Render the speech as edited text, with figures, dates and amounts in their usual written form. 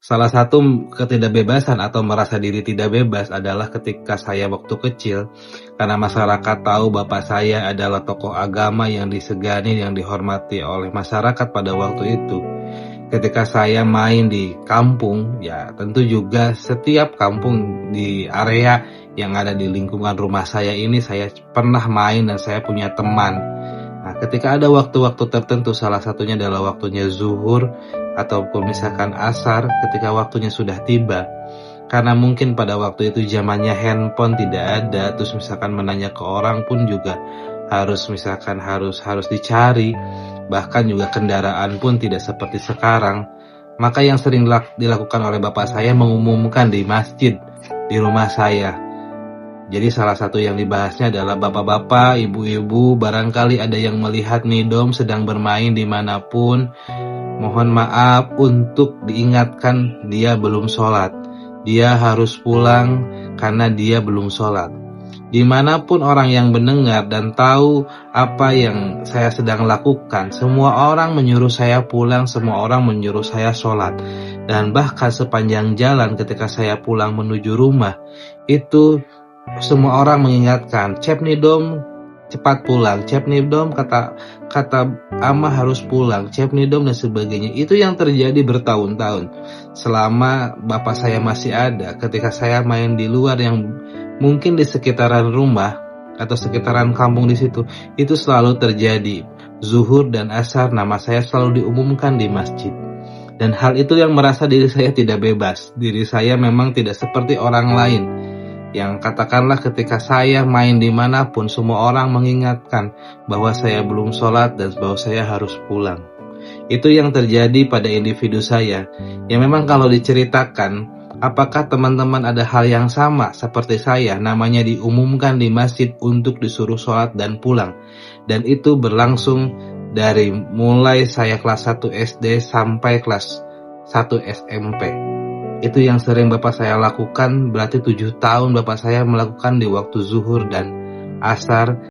Salah satu ketidakbebasan atau merasa diri tidak bebas adalah ketika saya waktu kecil, karena masyarakat tahu bapak saya adalah tokoh agama yang disegani, yang dihormati oleh masyarakat pada waktu itu. Ketika saya main di kampung, ya tentu juga setiap kampung di area yang ada di lingkungan rumah saya ini saya pernah main dan saya punya teman. Nah, ketika ada waktu-waktu tertentu, salah satunya adalah waktunya zuhur ataupun misalkan asar, ketika waktunya sudah tiba. Karena mungkin pada waktu itu zamannya handphone tidak ada, terus misalkan menanya ke orang pun juga harus dicari, bahkan juga kendaraan pun tidak seperti sekarang. Maka yang sering dilakukan oleh bapak saya mengumumkan di masjid di rumah saya. Jadi salah satu yang dibahasnya adalah bapak-bapak, ibu-ibu, barangkali ada yang melihat Nidom sedang bermain dimanapun. Mohon maaf untuk diingatkan dia belum sholat. Dia harus pulang karena dia belum sholat. Dimanapun orang yang mendengar dan tahu apa yang saya sedang lakukan, semua orang menyuruh saya pulang, semua orang menyuruh saya sholat. Dan bahkan sepanjang jalan ketika saya pulang menuju rumah, itu semua orang mengingatkan, Cep Nidom cepat pulang, Cep Nidom kata Ama harus pulang, Cep Nidom dan sebagainya. Itu yang terjadi bertahun-tahun selama bapak saya masih ada. Ketika saya main di luar yang mungkin di sekitaran rumah atau sekitaran kampung di situ, itu selalu terjadi. Zuhur dan asar nama saya selalu diumumkan di masjid. Dan hal itu yang merasa diri saya tidak bebas. Diri saya memang tidak seperti orang lain. Yang katakanlah ketika saya main dimanapun, semua orang mengingatkan bahwa saya belum sholat dan bahwa saya harus pulang. Itu yang terjadi pada individu saya. Yang memang kalau diceritakan, apakah teman-teman ada hal yang sama seperti saya, namanya diumumkan di masjid untuk disuruh sholat dan pulang. Dan itu berlangsung dari mulai saya kelas 1 SD sampai kelas 1 SMP. Itu yang sering bapak saya lakukan, berarti 7 tahun bapak saya melakukan di waktu zuhur dan asar.